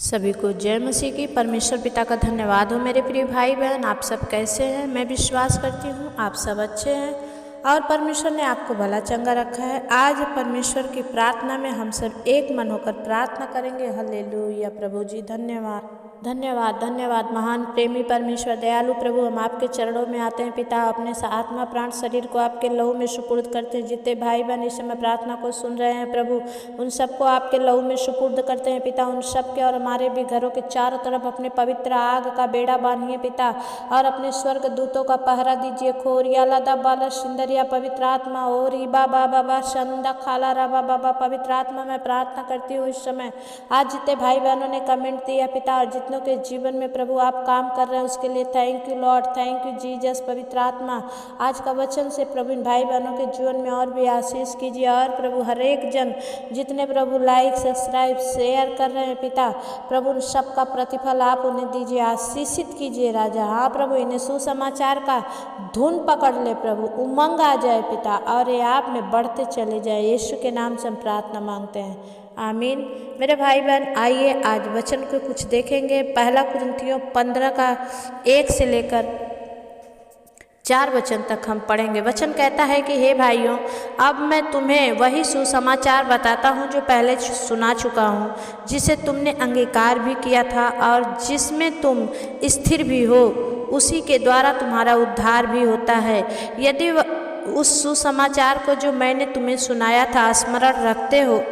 सभी को जय मसीह की। परमेश्वर पिता का धन्यवाद हो। मेरे प्रिय भाई बहन, आप सब कैसे हैं? मैं विश्वास करती हूँ आप सब अच्छे हैं और परमेश्वर ने आपको भला चंगा रखा है। आज परमेश्वर की प्रार्थना में हम सब एक मन होकर प्रार्थना करेंगे। हालेलुया। प्रभु जी धन्यवाद धन्यवाद धन्यवाद। महान प्रेमी परमेश्वर दयालु प्रभु, हम आपके चरणों में आते हैं पिता। अपने आत्मा प्राण शरीर को आपके लहू में सुपुर्द करते हैं। जितने भाई बहन इस समय प्रार्थना को सुन रहे हैं प्रभु, उन सबको आपके लहू में सुपुर्द करते हैं पिता। उन सब के और हमारे भी घरों के चारों तरफ अपने पवित्र आग का बेड़ा बांधिए पिता, और अपने स्वर्ग दूतों का पहरा दीजिए। खोरिया लदा बाला सिंदरिया पवित्र आत्मा और ईबा बाबा संदा खाला राबा बाबा पवित्र आत्मा मैं प्रार्थना करती हूँ इस समय। आज जितने भाई बहनों ने कमेंट दिया पिता, और जितनों के जीवन में प्रभु आप काम कर रहे हैं उसके लिए thank you Lord, thank you Jesus. पवित्र आत्मा आज का वचन से प्रभु इन भाई बहनों के जीवन में और भी आशीष कीजिए। और प्रभु हर एक जन जितने प्रभु लाइक सब्सक्राइब शेयर कर रहे हैं पिता, प्रभु उन सबका प्रतिफल आप उन्हें दीजिए, आशीषित कीजिए राजा। हाँ प्रभु, इन्हें सुसमाचार का धुन पकड़ ले प्रभु, उमंग आ जाए पिता, और ये आप में बढ़ते चले जाए। यीशु के नाम से हम प्रार्थना मांगते हैं, आमीन। मेरे भाई बहन, आइए आज वचन को कुछ देखेंगे। पहला कुरिन्थियों 15 का 1 से लेकर 4 वचन तक हम पढ़ेंगे। वचन कहता है कि हे भाइयों, अब मैं तुम्हें वही सुसमाचार बताता हूँ जो पहले सुना चुका हूँ, जिसे तुमने अंगीकार भी किया था और जिसमें तुम स्थिर भी हो। उसी के द्वारा तुम्हारा उद्धार भी होता है, यदि उस सुसमाचार को जो मैंने तुम्हें सुनाया था स्मरण रखते हो।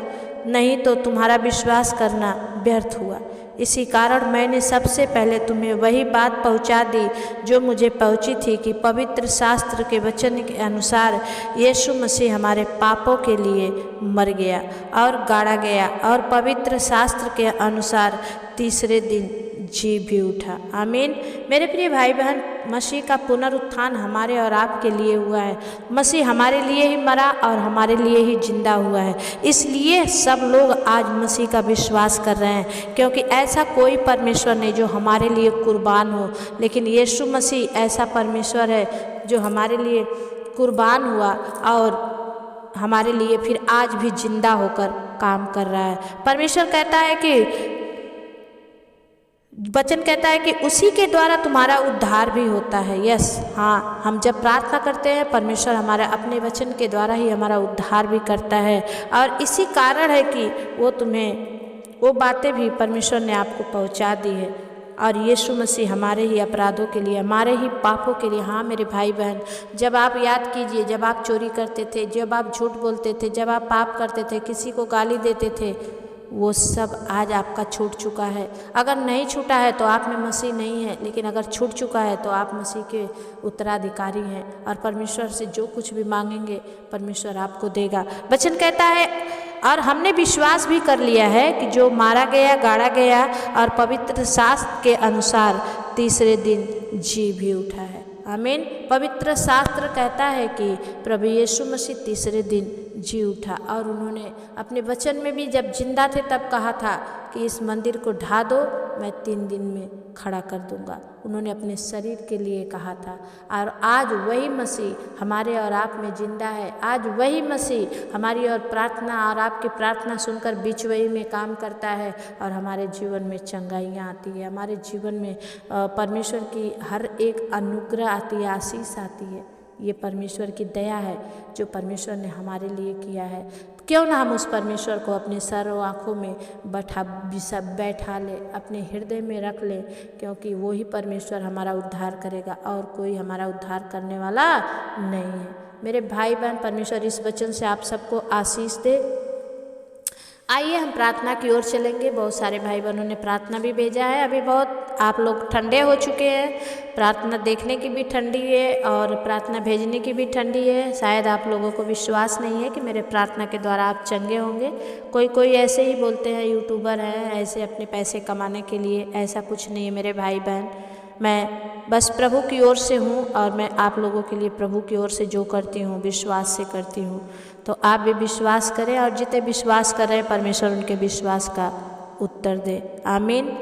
नहीं तो तुम्हारा विश्वास करना व्यर्थ हुआ। इसी कारण मैंने सबसे पहले तुम्हें वही बात पहुंचा दी जो मुझे पहुंची थी, कि पवित्र शास्त्र के वचन के अनुसार यीशु मसीह हमारे पापों के लिए मर गया और गाड़ा गया, और पवित्र शास्त्र के अनुसार तीसरे दिन जी भी उठा। आमीन। मेरे प्रिय भाई बहन, मसीह का पुनरुत्थान हमारे और आपके लिए हुआ है। मसीह हमारे लिए ही मरा और हमारे लिए ही जिंदा हुआ है। इसलिए सब लोग आज मसीह का विश्वास कर रहे हैं, क्योंकि ऐसा कोई परमेश्वर नहीं जो हमारे लिए कुर्बान हो, लेकिन यीशु मसीह ऐसा परमेश्वर है जो हमारे लिए कुर्बान हुआ और हमारे लिए फिर आज भी जिंदा होकर काम कर रहा है। परमेश्वर कहता है कि वचन कहता है कि उसी के द्वारा तुम्हारा उद्धार भी होता है। यस, हाँ, हम जब प्रार्थना करते हैं परमेश्वर हमारे अपने वचन के द्वारा ही हमारा उद्धार भी करता है, और इसी कारण है कि वो बातें भी परमेश्वर ने आपको पहुंचा दी है। और यीशु मसीह हमारे ही अपराधों के लिए, हमारे ही पापों के लिए। हाँ मेरे भाई बहन, जब आप याद कीजिए, जब आप चोरी करते थे, जब आप झूठ बोलते थे, जब आप पाप करते थे, किसी को गाली देते थे, वो सब आज आपका छूट चुका है। अगर नहीं छूटा है तो आप में मसीह नहीं है, लेकिन अगर छूट चुका है तो आप मसीह के उत्तराधिकारी हैं, और परमेश्वर से जो कुछ भी मांगेंगे परमेश्वर आपको देगा। वचन कहता है, और हमने विश्वास भी कर लिया है कि जो मारा गया, गाड़ा गया और पवित्र शास्त्र के अनुसार तीसरे दिन जी भी उठा है। आमीन। पवित्र शास्त्र कहता है कि प्रभु यीशु मसीह तीसरे दिन जी उठा, और उन्होंने अपने वचन में भी जब जिंदा थे तब कहा था कि इस मंदिर को ढा दो, मैं 3 दिन में खड़ा कर दूंगा। उन्होंने अपने शरीर के लिए कहा था, और आज वही मसीह हमारे और आप में जिंदा है। आज वही मसीह हमारी और प्रार्थना और आपकी प्रार्थना सुनकर बीच वही में काम करता है, और हमारे जीवन में चंगाइयाँ आती है, हमारे जीवन में परमेश्वर की हर एक अनुग्रह आती है, आशीष आती है। ये परमेश्वर की दया है जो परमेश्वर ने हमारे लिए किया है। क्यों ना हम उस परमेश्वर को अपने सर और आँखों में बैठा ले, अपने हृदय में रख ले, क्योंकि वो ही परमेश्वर हमारा उद्धार करेगा और कोई हमारा उद्धार करने वाला नहीं है। मेरे भाई बहन, परमेश्वर इस वचन से आप सबको आशीष दे। आइए हम प्रार्थना की ओर चलेंगे। बहुत सारे भाई बहनों ने प्रार्थना भी भेजा है। अभी बहुत आप लोग ठंडे हो चुके हैं, प्रार्थना देखने की भी ठंडी है और प्रार्थना भेजने की भी ठंडी है। शायद आप लोगों को विश्वास नहीं है कि मेरे प्रार्थना के द्वारा आप चंगे होंगे। कोई ऐसे ही बोलते हैं, यूट्यूबर हैं, ऐसे अपने पैसे कमाने के लिए। ऐसा कुछ नहीं है मेरे भाई बहन। मैं बस प्रभु की ओर से हूँ, और मैं आप लोगों के लिए प्रभु की ओर से जो करती हूँ विश्वास से करती हूँ। तो आप भी विश्वास करें, और जितने विश्वास कर रहे हैं परमेश्वर उनके विश्वास का उत्तर दे। आमीन।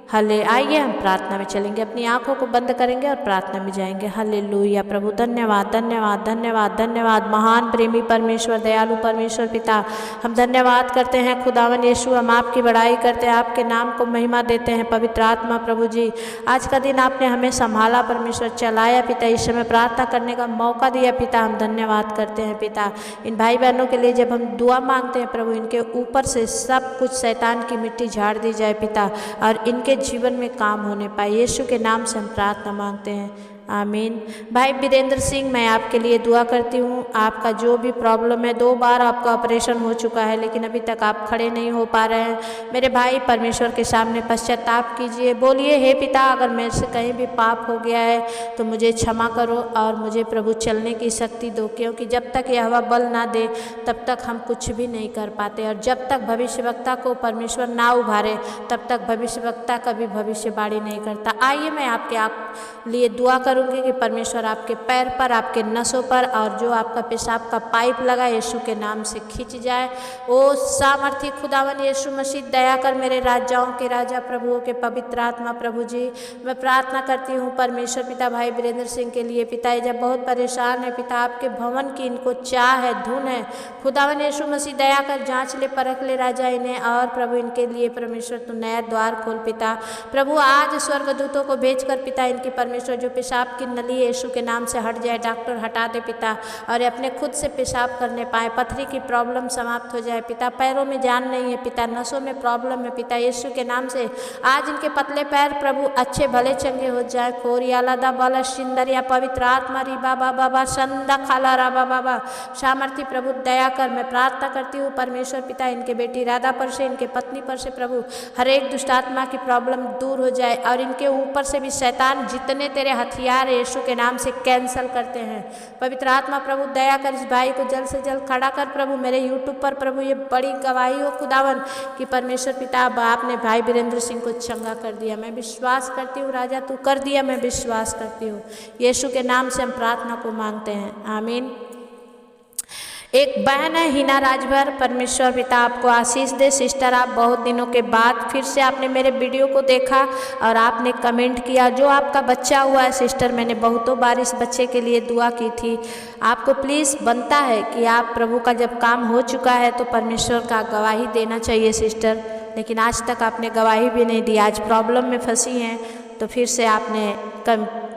हले आइए हम प्रार्थना में चलेंगे, अपनी आंखों को बंद करेंगे और प्रार्थना में जाएंगे। हालेलुया। प्रभु धन्यवाद धन्यवाद धन्यवाद धन्यवाद। महान प्रेमी परमेश्वर, दयालु परमेश्वर पिता, हम धन्यवाद करते हैं खुदावन यीशु, हम आपकी बड़ाई करते हैं, आपके नाम को महिमा देते हैं। पवित्र आत्मा प्रभु जी, आज का दिन आपने हमें संभाला परमेश्वर, चलाया पिता, इस समय प्रार्थना करने का मौका दिया पिता, हम धन्यवाद करते हैं पिता। इन भाई बहनों के लिए जब हम दुआ मांगते हैं प्रभु, इनके ऊपर से सब कुछ शैतान की मिट्टी झाड़ दी जाए पिता, और इनके जीवन में काम होने पाए। यीशु के नाम से हम प्रार्थना मांगते हैं, आमीन। भाई वीरेंद्र सिंह, मैं आपके लिए दुआ करती हूँ। आपका जो भी प्रॉब्लम है, 2 बार आपका ऑपरेशन हो चुका है लेकिन अभी तक आप खड़े नहीं हो पा रहे हैं। मेरे भाई, परमेश्वर के सामने पश्चाताप कीजिए, बोलिए हे पिता, अगर मेरे से कहीं भी पाप हो गया है तो मुझे क्षमा करो और मुझे प्रभु चलने की शक्ति दो, क्योंकि जब तक यहोवा बल ना दे तब तक हम कुछ भी नहीं कर पाते, और जब तक भविष्यवक्ता को परमेश्वर ना उभारे तब तक भविष्यवक्ता कभी भविष्यवाणी नहीं करता। आइए मैं आपके लिए दुआ करूंगी कि परमेश्वर आपके पैर पर, आपके नसों पर, और जो आपका पेशाब का पाइप लगा यीशु के नाम से खींच जाए। ओ सामर्थी खुदावन यीशु मसीह, दया कर मेरे राजाओं के राजा, प्रभुओं के पवित्र आत्मा प्रभु जी, मैं प्रार्थना करती हूँ परमेश्वर पिता भाई वीरेंद्र सिंह के लिए पिता, ये जब बहुत परेशान है पिता, आपके भवन की इनको चाह है, धुन है। खुदावन यीशु मसीह दया कर जांच ले, परख ले राजा इन्हें, और प्रभु इनके लिए परमेश्वर तू नया द्वार खोल पिता। प्रभु आज स्वर्गदूतों को भेजकर पिता, इनकी परमेश्वर जो पेशाब की नली यीशु के नाम से हट जाए, डॉक्टर हटा दे पिता, और अपने खुद से पेशाब करने पाए, पथरी की प्रॉब्लम समाप्त हो जाए पिता, पैरों में जान नहीं है पिता, नसों में प्रॉब्लम है पिता, यीशु के नाम से आज इनके पतले पैर प्रभु अच्छे भले चंगे हो जाए। खोरियाला दा बाला शिंदरिया, पवित्र आत्मा री बाबा बाबा संदा खाला राबा बाबा, सामर्थी प्रभु दया कर, मैं प्रार्थना करती हूँ परमेश्वर पिता, इनके बेटी राधा पर से, इनके पत्नी पर से प्रभु हर एक दुष्ट आत्मा की प्रॉब्लम दूर हो जाए, और इनके ऊपर से भी शैतान जितने तेरे हथियार यीशु के नाम से कैंसल करते हैं। पवित्र आत्मा प्रभु दया कर, इस भाई को जल्द से जल्द खड़ा कर प्रभु, मेरे यूट्यूब पर प्रभु ये बड़ी गवाही हो खुदावन कि परमेश्वर पिता आपने भाई वीरेंद्र सिंह को चंगा कर दिया। मैं विश्वास करती हूँ राजा, तू कर दिया, मैं विश्वास करती हूँ। यीशु के नाम से हम प्रार्थना को मांगते हैं, आमीन। एक बहन है हिना राजभर, परमेश्वर पिता आपको आशीष दे। सिस्टर, आप बहुत दिनों के बाद फिर से आपने मेरे वीडियो को देखा और आपने कमेंट किया। जो आपका बच्चा हुआ है सिस्टर, मैंने बहुतों बार इस बच्चे के लिए दुआ की थी। आपको प्लीज़ बनता है कि आप प्रभु का जब काम हो चुका है तो परमेश्वर का गवाही देना चाहिए सिस्टर, लेकिन आज तक आपने गवाही भी नहीं दी। आज प्रॉब्लम में फंसी हैं तो फिर से आपने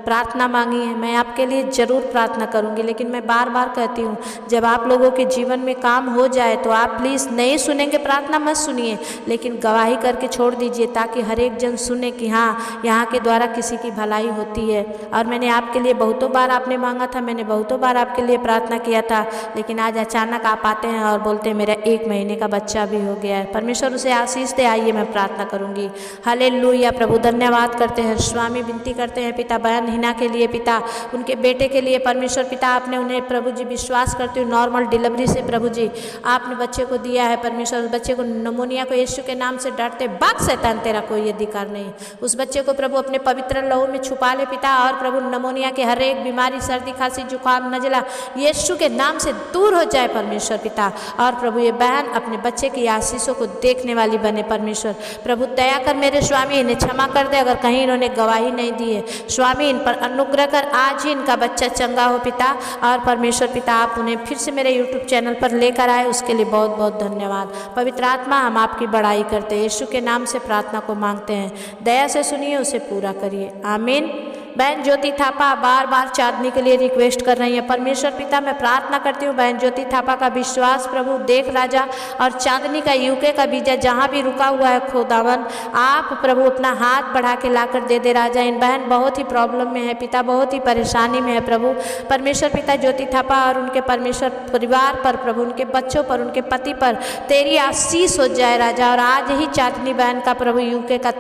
प्रार्थना मांगी है। मैं आपके लिए ज़रूर प्रार्थना करूंगी, लेकिन मैं बार बार कहती हूँ जब आप लोगों के जीवन में काम हो जाए तो आप प्लीज़ नहीं सुनेंगे प्रार्थना मत सुनिए, लेकिन गवाही करके छोड़ दीजिए, ताकि हर एक जन सुने कि हाँ यहाँ के द्वारा किसी की भलाई होती है। और मैंने आपके लिए बहुतों बार आपने मांगा था, मैंने बहुतों बार आपके लिए प्रार्थना किया था, लेकिन आज अचानक आप आते हैं और बोलते हैं मेरा 1 महीने का बच्चा भी हो गया है। परमेश्वर उसे आशीष दे। आइए मैं प्रार्थना करूँगी। हालेलुया। प्रभु धन्यवाद करते हैं स्वामी, विनती करते हैं पिता बहन हिना के लिए पिता, उनके बेटे के लिए परमेश्वर पिता, आपने उन्हें प्रभु जी विश्वास करती हूँ नॉर्मल डिलीवरी से प्रभु जी आपने बच्चे को दिया है परमेश्वर। उस बच्चे को निमोनिया को यीशु के नाम से डरते भाग शैतान, तेरा कोई अधिकार नहीं। उस बच्चे को प्रभु अपने पवित्र लहू में छुपा ले पिता, और प्रभु निमोनिया के हर एक बीमारी, सर्दी खांसी जुकाम नजला यीशु के नाम से दूर हो जाए परमेश्वर पिता। और प्रभु ये बहन अपने बच्चे की आशीषों को देखने वाली बने परमेश्वर। प्रभु दया कर मेरे स्वामी, इन्हें क्षमा कर दे अगर कहीं इन्होंने गवाही नहीं दी है स्वामी, इन पर अनुग्रह कर, आज ही इनका बच्चा चंगा हो पिता। और परमेश्वर पिता आप उन्हें फिर से मेरे यूट्यूब चैनल पर लेकर आए, उसके लिए बहुत बहुत धन्यवाद। पवित्र आत्मा हम आपकी बड़ाई करते हैं, यीशु के नाम से प्रार्थना को मांगते हैं, दया से सुनिए, उसे पूरा करिए, आमीन। बहन ज्योति थापा बार बार चांदनी के लिए रिक्वेस्ट कर रही है। परमेश्वर पिता मैं प्रार्थना करती हूँ बहन ज्योति थापा का विश्वास प्रभु देख राजा, और चांदनी का यूके का बीजा जहाँ भी रुका हुआ है खुदावन, आप प्रभु अपना हाथ बढ़ा के लाकर दे दे राजा। इन बहन बहुत ही प्रॉब्लम में है पिता, बहुत ही परेशानी में है प्रभु। परमेश्वर पिता ज्योति थापा और उनके परमेश्वर परिवार पर प्रभु, उनके बच्चों पर, उनके पति पर तेरी आशीष हो जाए राजा। और आज ही चांदनी बहन का प्रभु यूके का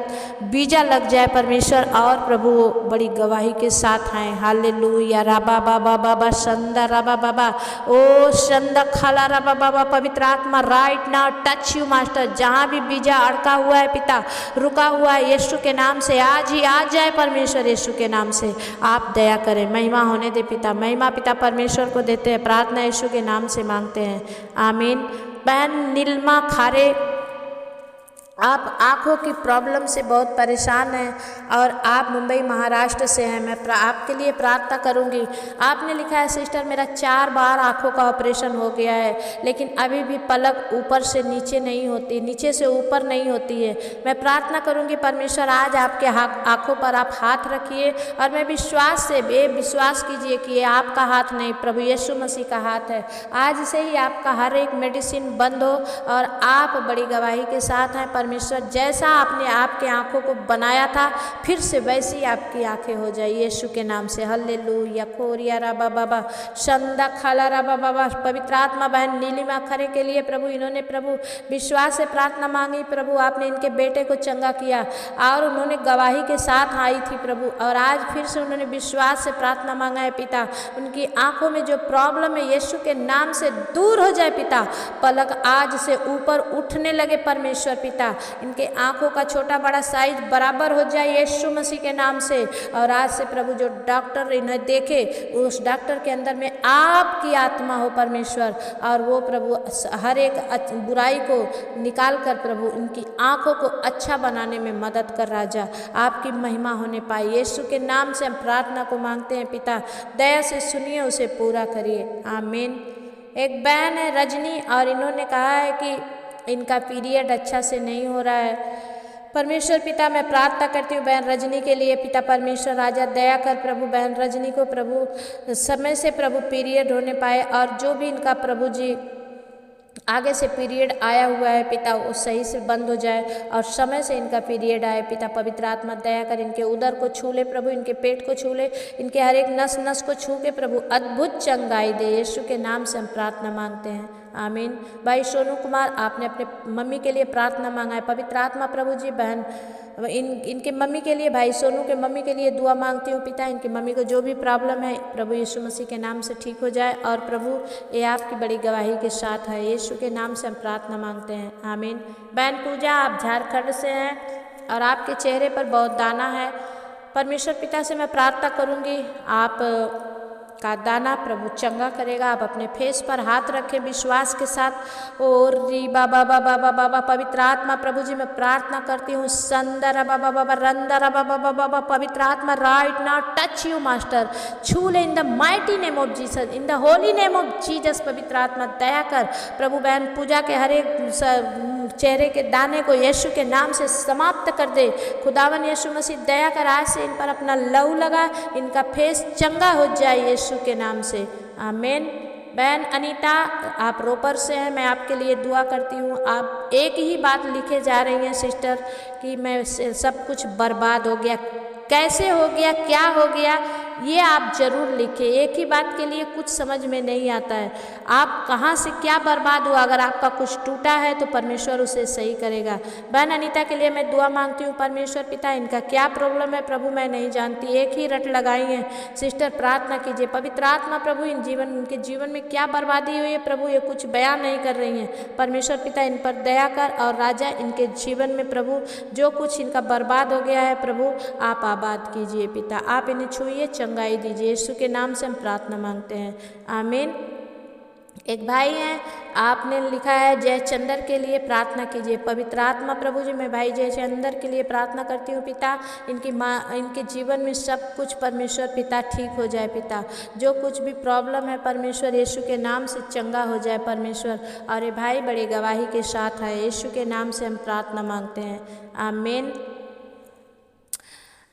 बीजा लग जाए परमेश्वर, और प्रभु बड़ी गवाही के साथ आए। हालेलुया। राबा बाबा बाबा संदा राबा बाबा ओ संदा खाला राबा बाबा, पवित्र आत्मा right now touch you master, जहाँ भी बीजा अड़का हुआ है पिता, रुका हुआ है यीशु के नाम से आज ही आ जाए परमेश्वर। यीशु के नाम से आप दया करें, महिमा होने दे पिता, महिमा पिता परमेश्वर को देते हैं। प्रार्थना यीशु के नाम से मांगते हैं, आमीन। बहन नीलमा खारे आप आँखों की प्रॉब्लम से बहुत परेशान हैं और आप मुंबई महाराष्ट्र से हैं। मैं आपके लिए प्रार्थना करूंगी। आपने लिखा है सिस्टर मेरा 4 बार आँखों का ऑपरेशन हो गया है, लेकिन अभी भी पलक ऊपर से नीचे नहीं होती, नीचे से ऊपर नहीं होती है। मैं प्रार्थना करूंगी परमेश्वर आज आपके आँखों पर आप हाथ रखिए और मैं विश्वास से विश्वास कीजिए कि ये आपका हाथ नहीं, प्रभु यीशु मसीह का हाथ है। आज से ही आपका हर एक मेडिसिन बंद हो और आप बड़ी गवाही के साथ हैं। परमेश्वर जैसा आपने आपके आँखों को बनाया था फिर से वैसी आपकी आँखें हो जाए यीशु के नाम से। हल्लेलुया। खोरिया रबा बाबा शंदा खाला रबा बाबा। पवित्र आत्मा बहन नीलिमा खरे के लिए प्रभु, इन्होंने प्रभु विश्वास से प्रार्थना मांगी प्रभु, आपने इनके बेटे को चंगा किया और उन्होंने गवाही के साथ आई थी प्रभु, और आज फिर से उन्होंने विश्वास से प्रार्थना मांगा है पिता। उनकी आँखों में जो प्रॉब्लम है यीशु के नाम से दूर हो जाए पिता। पलक आज से ऊपर उठने लगे परमेश्वर पिता। इनके आँखों का छोटा बड़ा साइज बराबर हो जाए यीशु मसीह के नाम से। और आज से प्रभु जो डॉक्टर इन्हें देखे उस डॉक्टर के अंदर में आपकी आत्मा हो परमेश्वर, और वो प्रभु हर एक बुराई को निकाल कर प्रभु इनकी आँखों को अच्छा बनाने में मदद कर राजा। आपकी महिमा होने पाए यीशु के नाम से हम प्रार्थना को मांगते हैं पिता। दया से सुनिए, उसे पूरा करिए। आमीन। एक बहन है रजनी, और इन्होंने कहा है कि इनका पीरियड अच्छा से नहीं हो रहा है। परमेश्वर पिता मैं प्रार्थना करती हूँ बहन रजनी के लिए पिता। परमेश्वर राजा दया कर प्रभु बहन रजनी को प्रभु समय से प्रभु पीरियड होने पाए, और जो भी इनका प्रभु जी आगे से पीरियड आया हुआ है पिता वो सही से बंद हो जाए और समय से इनका पीरियड आए पिता। पवित्र आत्मा दया कर इनके उदर को छू ले प्रभु, इनके पेट को छू ले, इनके हर एक नस नस को छू के प्रभु अद्भुत चंगाई दे। यीशु के नाम से हम प्रार्थना मांगते हैं। आमीन। भाई सोनू कुमार आपने अपने मम्मी के लिए प्रार्थना मांगा है। पवित्र आत्मा प्रभु जी बहन इनके मम्मी के लिए, भाई सोनू के मम्मी के लिए दुआ मांगती हूँ पिता। इनकी मम्मी को जो भी प्रॉब्लम है प्रभु यीशु मसीह के नाम से ठीक हो जाए, और प्रभु ये आपकी बड़ी गवाही के साथ है। यीशु के नाम से हम प्रार्थना मांगते हैं। आमीन। बहन पूजा आप झारखंड से हैं और आपके चेहरे पर बहुत दाना है। परमेश्वर पिता से मैं प्रार्थना करूँगी आप का दाना प्रभु चंगा करेगा। आप अपने फेस पर हाथ रखें विश्वास के साथ। और री बाबा बाबा बाबा पवित्र आत्मा प्रभु जी मैं प्रार्थना करती हूँ। संदर बाबा बाबा रंदर बाबा बाबा पवित्र आत्मा right now touch you master, छू ले in the mighty name of Jesus, in the holy name of Jesus. पवित्र आत्मा दया कर प्रभु बहन पूजा के हर एक चेहरे के दाने को यीशु के नाम से समाप्त कर दे। खुदावन यीशु मसीह दया कर आज से इन पर अपना लहू लगा, इनका फेस चंगा हो जाए यीशु के नाम से। आमीन। बहन अनीता आप रोपर से हैं, मैं आपके लिए दुआ करती हूँ। आप एक ही बात लिखे जा रही हैं सिस्टर कि मैं सब कुछ बर्बाद हो गया। कैसे हो गया, क्या हो गया, ये आप जरूर लिखें। एक ही बात के लिए कुछ समझ में नहीं आता है। आप कहाँ से क्या बर्बाद हुआ, अगर आपका कुछ टूटा है तो परमेश्वर उसे सही करेगा। बहन अनीता के लिए मैं दुआ मांगती हूँ। परमेश्वर पिता इनका क्या प्रॉब्लम है प्रभु मैं नहीं जानती, एक ही रट लगाई है सिस्टर, प्रार्थना कीजिए। पवित्र आत्मा प्रभु इनके जीवन में क्या बर्बादी हुई है प्रभु ये कुछ बयान नहीं कर रही हैं। परमेश्वर पिता इन पर दया कर, और राजा इनके जीवन में प्रभु जो कुछ इनका बर्बाद हो गया है प्रभु आप आबाद कीजिए पिता। आप इन्हें छूइए, चंगाई दीजिए। यीशु के नाम से हम प्रार्थना मांगते हैं। आमीन। एक भाई हैं, आपने लिखा है जयचंदर के लिए प्रार्थना कीजिए। पवित्र आत्मा प्रभु जी मैं भाई जयचंदर के लिए प्रार्थना करती हूँ पिता। इनकी माँ इनके जीवन में सब कुछ परमेश्वर पिता ठीक हो जाए पिता। जो कुछ भी प्रॉब्लम है परमेश्वर यीशु के नाम से चंगा हो जाए परमेश्वर। और ये भाई बड़ी गवाही के साथ है। यीशु के नाम से हम प्रार्थना मांगते हैं। आमीन।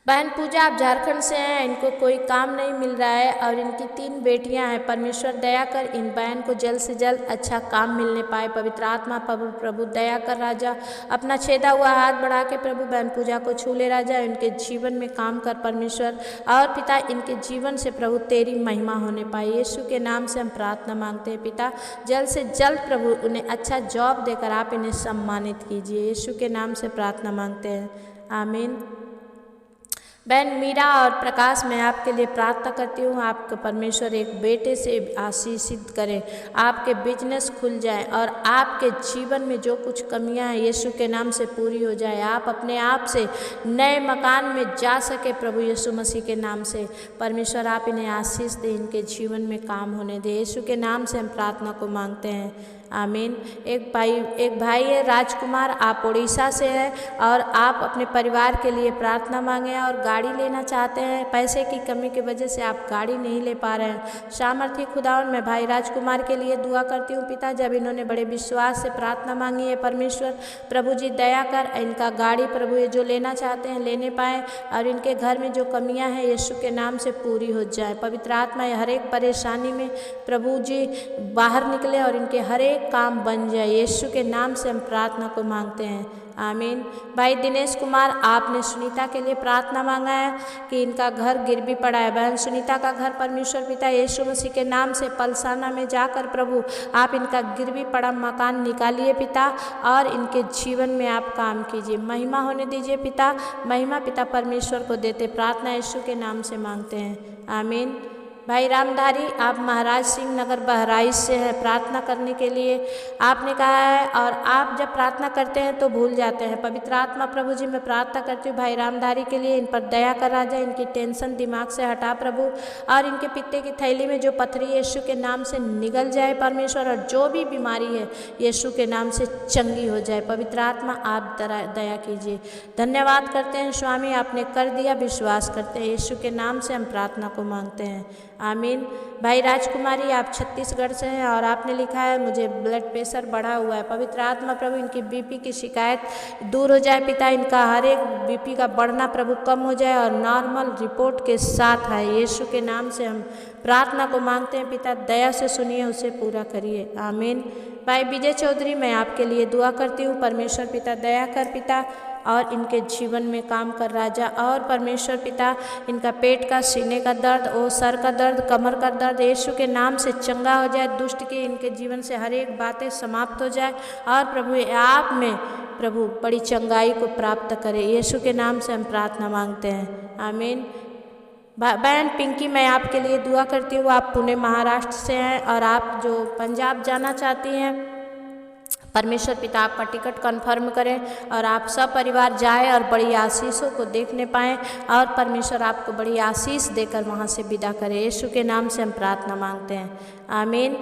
बहन पूजा आप झारखंड से हैं, इनको कोई काम नहीं मिल रहा है और इनकी 3 बेटियां हैं। परमेश्वर दया कर इन बहन को जल्द से जल्द अच्छा काम मिलने पाए। पवित्र आत्मा प्रभु दया कर राजा, अपना छेदा हुआ हाथ बढ़ा के प्रभु बहन पूजा को छू ले राजा। इनके जीवन में काम कर परमेश्वर, और पिता इनके जीवन से प्रभु तेरी महिमा होने पाए। यीशु के नाम से हम प्रार्थना मांगते हैं पिता। जल्द से जल्द प्रभु उन्हें अच्छा जॉब देकर आप इन्हें सम्मानित कीजिए। यीशु के नाम से प्रार्थना मांगते हैं। आमीन। बहन मीरा और प्रकाश मैं आपके लिए प्रार्थना करती हूँ। आपको परमेश्वर एक बेटे से आशीषित करे, आपके बिजनेस खुल जाए और आपके जीवन में जो कुछ कमियां हैं यीशु के नाम से पूरी हो जाए। आप अपने आप से नए मकान में जा सके प्रभु यीशु मसीह के नाम से। परमेश्वर आप इन्हें आशीष दे, इनके जीवन में काम होने दे। यीशु के नाम से हम प्रार्थना को मांगते हैं। आमीन। एक भाई है राजकुमार, आप उड़ीसा से हैं और आप अपने परिवार के लिए प्रार्थना मांगे हैं और गाड़ी लेना चाहते हैं। पैसे की कमी की वजह से आप गाड़ी नहीं ले पा रहे हैं। सामर्थी खुदावन, मैं भाई राजकुमार के लिए दुआ करती हूँ पिता। जब इन्होंने बड़े विश्वास से प्रार्थना मांगी है परमेश्वर, प्रभु जी दया कर इनका गाड़ी प्रभु ये जो लेना चाहते हैं लेने पाएँ और इनके घर में जो कमियाँ हैं यीशु के नाम से पूरी हो जाए। पवित्र आत्मा हर एक परेशानी में प्रभु जी बाहर निकले और इनके हर एक काम बन जाए। यीशु के नाम से हम प्रार्थना को मांगते हैं, आमीन। भाई दिनेश कुमार, आपने सुनीता के लिए प्रार्थना मांगा है कि इनका घर गिरवी पड़ा है। बहन सुनीता का घर परमेश्वर पिता यीशु मसीह के नाम से पलसाना में जाकर प्रभु आप इनका गिरवी पड़ा मकान निकालिए पिता और इनके जीवन में आप काम कीजिए, महिमा होने दीजिए पिता। महिमा पिता परमेश्वर को देते, प्रार्थना यीशु के नाम से मांगते हैं, आमीन। भाई रामधारी, आप महाराज सिंह नगर बहराइच से हैं प्रार्थना करने के लिए आपने कहा है और आप जब प्रार्थना करते हैं तो भूल जाते हैं। पवित्र आत्मा प्रभु जी मैं प्रार्थना करती हूँ भाई रामधारी के लिए, इन पर दया कर राजा, इनकी टेंशन दिमाग से हटा प्रभु और इनके पित्ते की थैली में जो पथरी यीशु के नाम से निगल जाए परमेश्वर, और जो भी बीमारी है यीशु के नाम से चंगी हो जाए। पवित्र आत्मा आप दया कीजिए। धन्यवाद करते हैं स्वामी, आपने कर दिया, विश्वास करते हैं। यीशु के नाम से हम प्रार्थना को मांगते हैं, आमीन। भाई राजकुमारी, आप छत्तीसगढ़ से हैं और आपने लिखा है मुझे ब्लड प्रेशर बढ़ा हुआ है। पवित्र आत्मा प्रभु इनकी बीपी की शिकायत दूर हो जाए पिता, इनका हर एक बीपी का बढ़ना प्रभु कम हो जाए और नॉर्मल रिपोर्ट के साथ है। यीशु के नाम से हम प्रार्थना को मांगते हैं पिता, दया से सुनिए, उसे पूरा करिए, आमीन। भाई विजय चौधरी, मैं आपके लिए दुआ करती हूँ परमेश्वर पिता दया कर पिता और इनके जीवन में काम कर राजा, और परमेश्वर पिता इनका पेट का, सीने का दर्द, ओ सर का दर्द, कमर का दर्द यीशु के नाम से चंगा हो जाए। दुष्ट की इनके जीवन से हर एक बातें समाप्त हो जाए और प्रभु आप में प्रभु बड़ी चंगाई को प्राप्त करे। यीशु के नाम से हम प्रार्थना मांगते हैं, आमीन। बहन पिंकी, मैं आपके लिए दुआ करती हूँ। आप पुणे महाराष्ट्र से हैं और आप जो पंजाब जाना चाहती हैं, परमेश्वर पिता आपका टिकट कंफर्म करें और आप सब परिवार जाए और बड़ी आशीषों को देखने पाएँ और परमेश्वर आपको बड़ी आशीष देकर वहाँ से विदा करें। यीशु के नाम से हम प्रार्थना मांगते हैं, आमीन।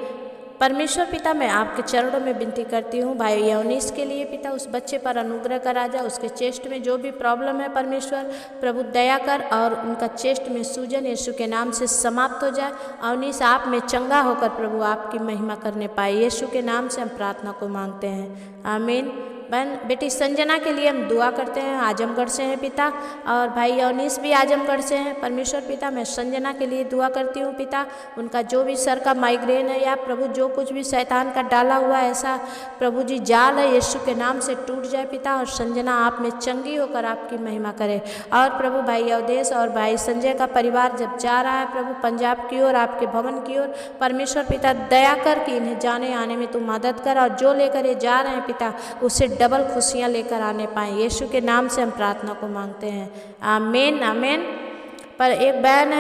परमेश्वर पिता मैं आपके चरणों में विनती करती हूँ भाई यौनीस के लिए पिता, उस बच्चे पर अनुग्रह कर राजा, उसके चेस्ट में जो भी प्रॉब्लम है परमेश्वर प्रभु दया कर और उनका चेस्ट में सूजन यीशु के नाम से समाप्त हो जाए। यौनीस आप में चंगा होकर प्रभु आपकी महिमा करने पाए। यीशु के नाम से हम प्रार्थना को मांगते हैं, आमीन। बहन बेटी संजना के लिए हम दुआ करते हैं, आजमगढ़ से हैं पिता, और भाई यौनीस भी आजमगढ़ से हैं। परमेश्वर पिता मैं संजना के लिए दुआ करती हूँ पिता, उनका जो भी सर का माइग्रेन है या प्रभु जो कुछ भी शैतान का डाला हुआ ऐसा प्रभु जी जाल है यीशु के नाम से टूट जाए पिता, और संजना आप में चंगी होकर आपकी महिमा करे। और प्रभु भाई अवधेश और भाई संजय का परिवार जब जा रहा है प्रभु पंजाब की ओर, आपके भवन की ओर, परमेश्वर पिता दया कर कि इन्हें जाने आने में तू मदद कर, और जो लेकर ये जा रहे हैं पिता उससे डबल खुशियां लेकर आने पाए। यीशु के नाम से हम प्रार्थना को मांगते हैं, आमीन आमीन। पर एक बहन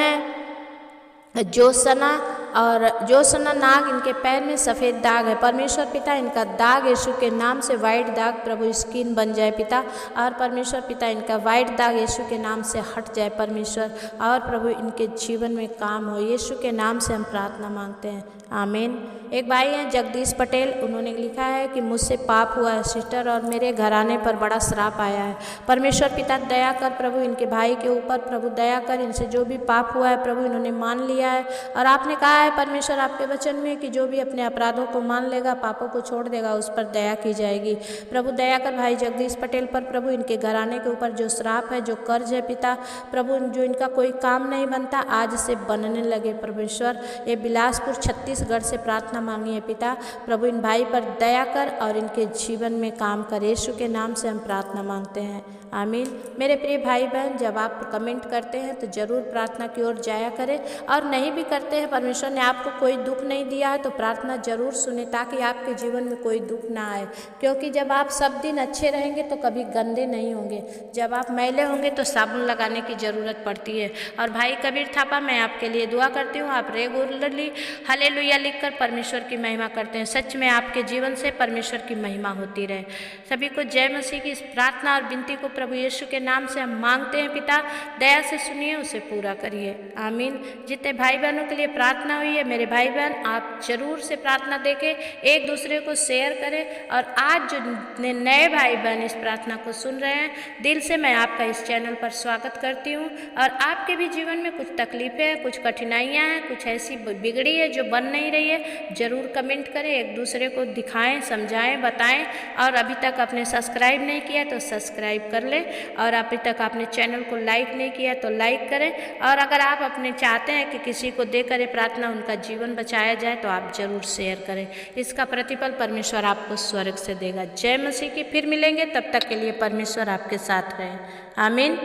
है जोसना, और जोसना नाग, इनके पैर में सफ़ेद दाग है। परमेश्वर पिता इनका दाग यीशु के नाम से वाइट दाग प्रभु स्किन बन जाए पिता, और परमेश्वर पिता इनका वाइट दाग यीशु के नाम से हट जाए परमेश्वर, और प्रभु इनके जीवन में काम हो। यीशु के नाम से हम प्रार्थना मांगते हैं, आमीन। एक भाई हैं जगदीश पटेल, उन्होंने लिखा है कि मुझसे पाप हुआ है सिस्टर, और मेरे घराने पर बड़ा श्राप आया है। परमेश्वर पिता दया कर प्रभु इनके भाई के ऊपर प्रभु दया कर, इनसे जो भी पाप हुआ है प्रभु इन्होंने मान लिया है, और आपने कहा है परमेश्वर आपके वचन में कि जो भी अपने अपराधों को मान लेगा, पापों को छोड़ देगा, उस पर दया की जाएगी। प्रभु दया कर भाई जगदीश पटेल पर प्रभु इनके घराने के ऊपर जो श्राप है, जो कर्ज है पिता प्रभु, जो इनका कोई काम नहीं बनता आज से बनने लगे परमेश्वर। ये बिलासपुर छत्तीसगढ़ से प्रार्थना मांगी है पिता, प्रभु इन भाई पर दया कर और इनके जीवन में काम कर। यीशु के नाम से हम प्रार्थना मांगते हैं, आमीन। मेरे प्रिय भाई बहन, जब आप कमेंट करते हैं तो ज़रूर प्रार्थना की ओर जाया करें, और नहीं भी करते हैं, परमेश्वर ने आपको कोई दुख नहीं दिया है तो प्रार्थना जरूर सुने ताकि आपके जीवन में कोई दुख ना आए, क्योंकि जब आप सब दिन अच्छे रहेंगे तो कभी गंदे नहीं होंगे। जब आप मैले होंगे तो साबुन लगाने की ज़रूरत पड़ती है। और भाई कबीर थापा, मैं आपके लिए दुआ करती हूँ, आप रेगुलरली हालेलुया लिखकर परमेश्वर की महिमा करते हैं। सच में आपके जीवन से परमेश्वर की महिमा होती रहे। सभी को जय मसीह की इस प्रार्थना और विनती को प्रभु यीशु के नाम से हम मांगते हैं पिता, दया से सुनिए, उसे पूरा करिए, आमीन। जितने भाई बहनों के लिए प्रार्थना प्रार्थना हुई है मेरे भाई बहन, आप जरूर से प्रार्थना देखें, एक दूसरे को शेयर करें। और आज जो नए भाई बहन इस प्रार्थना को सुन रहे हैं, दिल से मैं आपका इस चैनल पर स्वागत करती हूँ। और आपके भी जीवन में कुछ तकलीफ़ें हैं, कुछ कठिनाइयाँ हैं, कुछ ऐसी बिगड़ी है जो बन नहीं रही है, ज़रूर कमेंट करें, एक दूसरे को दिखाएं, समझाएं, बताएं। और अभी तक आपने सब्सक्राइब नहीं किया तो सब्सक्राइब कर लें, और अभी तक आपने चैनल को लाइक नहीं किया तो लाइक करें। और अगर आप अपने चाहते हैं कि किसी को देकर ये प्रार्थना उनका जीवन बचाया जाए तो आप ज़रूर शेयर करें। इसका प्रतिफल परमेश्वर आपको स्वर्ग से देगा। जय मसीह की। फिर मिलेंगे, तब तक के लिए परमेश्वर आपके साथ रहे। आमीन।